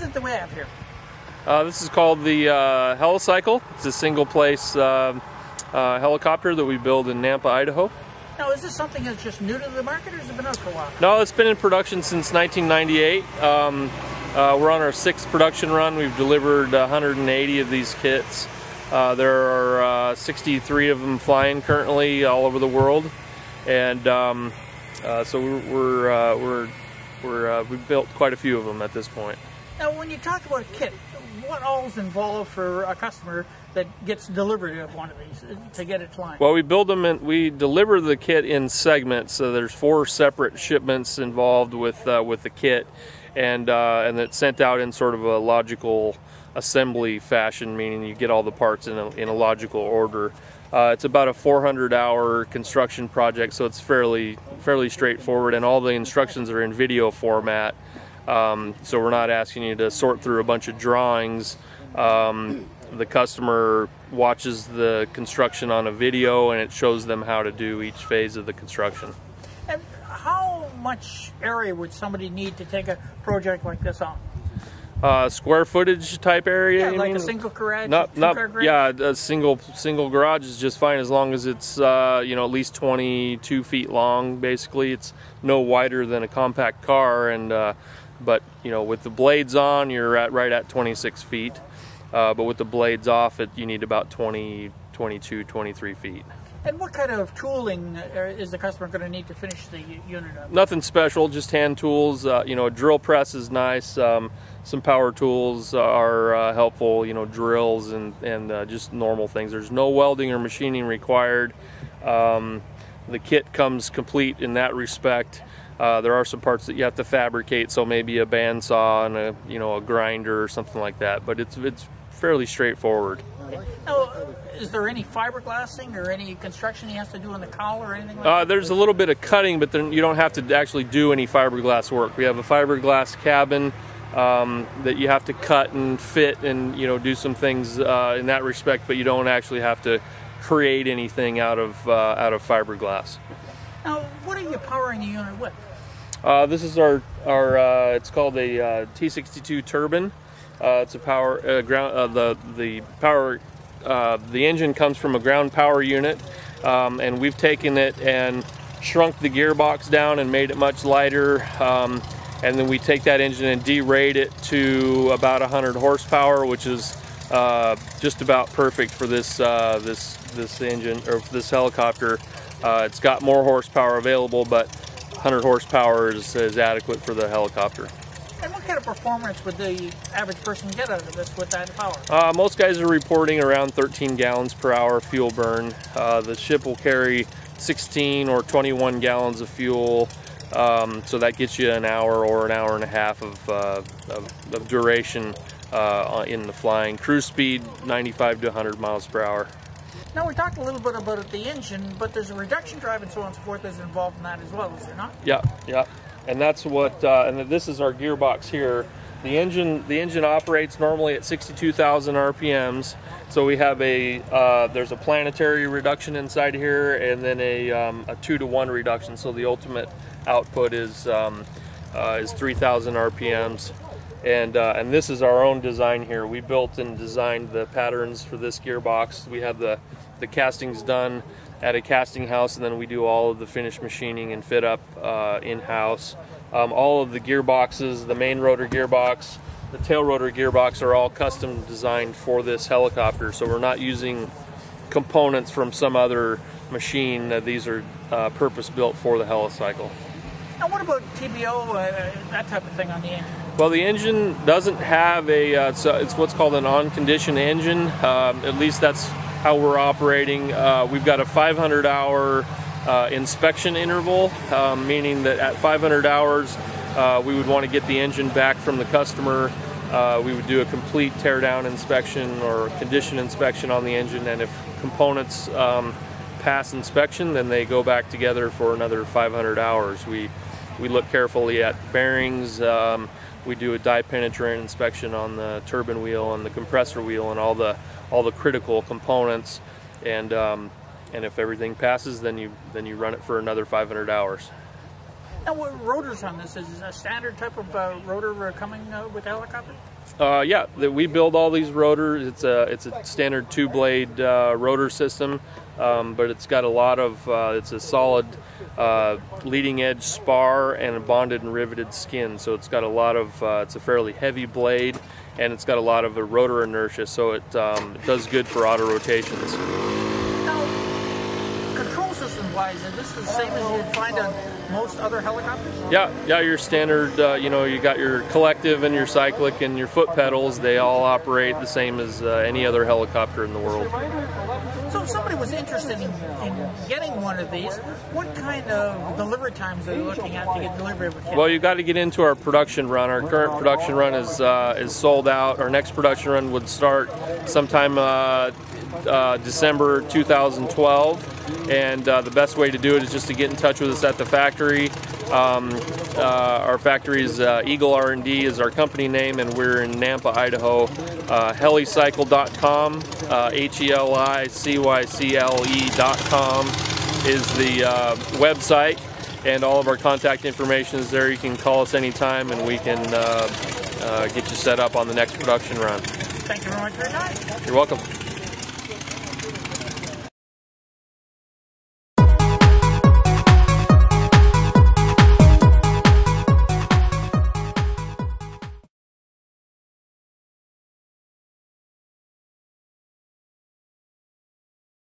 it that we have here? This is called the Helicycle. It's a single-place helicopter that we build in Nampa, Idaho. Now, is this something that's just new to the market, or has it been out for a while? No, it's been in production since 1998. We're on our 6th production run. We've delivered 180 of these kits. There are 63 of them flying currently all over the world, and so we've built quite a few of them at this point. Now, when you talk about a kit, what all is involved for a customer that gets delivery of one of these to get it flying? Well, we build them and we deliver the kit in segments. So there's 4 separate shipments involved with the kit, and it's sent out in sort of a logical assembly fashion, meaning you get all the parts in a logical order. It's about a 400-hour construction project, so it's fairly straightforward, and all the instructions are in video format. So we're not asking you to sort through a bunch of drawings. The customer watches the construction on a video, and it shows them how to do each phase of the construction. And how much area would somebody need to take a project like this on? Square footage type area. Yeah, like a single garage, two-car garage? Yeah, a single garage is just fine as long as it's at least 22 feet long. Basically, it's no wider than a compact car, and but with the blades on, you're right at 26 feet. But with the blades off, you need about 20, 22, 23 feet. And what kind of tooling is the customer going to need to finish the unit up? Nothing special, just hand tools. A drill press is nice. Some power tools are helpful. Drills and just normal things. There's no welding or machining required. The kit comes complete in that respect. There are some parts that you have to fabricate, so maybe a bandsaw and a grinder or something like that. But it's fairly straightforward. Now, is there any fiberglassing or any construction he has to do on the cowl or anything like that? There's a little bit of cutting, but then you don't have to actually do any fiberglass work. We have a fiberglass cabin that you have to cut and fit and do some things in that respect, but you don't actually have to create anything out of fiberglass. Now, what are you powering the unit with? This is our it's called a T62 turbine. It's a power the engine comes from a ground power unit, and we've taken it and shrunk the gearbox down and made it much lighter, and then we take that engine and derate it to about 100 horsepower, which is just about perfect for this engine, or this helicopter. It's got more horsepower available, but 100 horsepower is adequate for the helicopter. And what kind of performance would the average person get out of this with that power? Most guys are reporting around 13 gallons per hour fuel burn. The ship will carry 16 or 21 gallons of fuel, so that gets you an hour or an hour and a half of duration in the flying. Cruise speed 95 to 100 miles per hour. Now, we talked a little bit about the engine, but there's a reduction drive and so on and so forth that's involved in that as well, is there not? Yeah. And that's what, and this is our gearbox here. The engine operates normally at 62,000 RPMs. So we have there's a planetary reduction inside here, and then a 2-to-1 reduction. So the ultimate output is 3,000 RPMs. And this is our own design here. We built and designed the patterns for this gearbox. We have the castings done at a casting house, and then we do all of the finished machining and fit up in-house. All of the gearboxes, the main rotor gearbox, the tail rotor gearbox, are all custom designed for this helicopter. So we're not using components from some other machine. These are purpose-built for the Helicycle. Now, what about TBO, that type of thing on the engine? Well, the engine doesn't have it's what's called an on-condition engine. At least that's how we're operating. We've got a 500-hour inspection interval, meaning that at 500 hours we would want to get the engine back from the customer. We would do a complete teardown inspection or condition inspection on the engine, and if components pass inspection, then they go back together for another 500 hours. We look carefully at bearings. We do a dye penetrant inspection on the turbine wheel and the compressor wheel and all the critical components, and if everything passes, then you run it for another 500 hours. Now, what rotors on this? Is a standard type of rotor coming with the helicopter? Yeah, we build all these rotors. It's a standard 2-blade rotor system, but it's got a lot of it's a solid leading edge spar and a bonded and riveted skin. So it's got a lot of it's a fairly heavy blade, and it's got a lot of rotor inertia. So it does good for auto rotations. Now, control system wise, is this the same as you'd find on most other helicopters? Yeah, your standard, you know, you got your collective and your cyclic and your foot pedals. They all operate the same as any other helicopter in the world. So if somebody was interested in getting one of these, what kind of delivery times are you looking at to get delivery of a kit? Well, you've got to get into our production run. Our current production run is sold out. Our next production run would start sometime December 2012. And the best way to do it is just to get in touch with us at the factory. Our factory is Eagle R&D is our company name, and we're in Nampa, Idaho. Helicycle.com, Helicycle.com is the website, and all of our contact information is there. You can call us anytime, and we can get you set up on the next production run. Thank you very much for your time. You're welcome.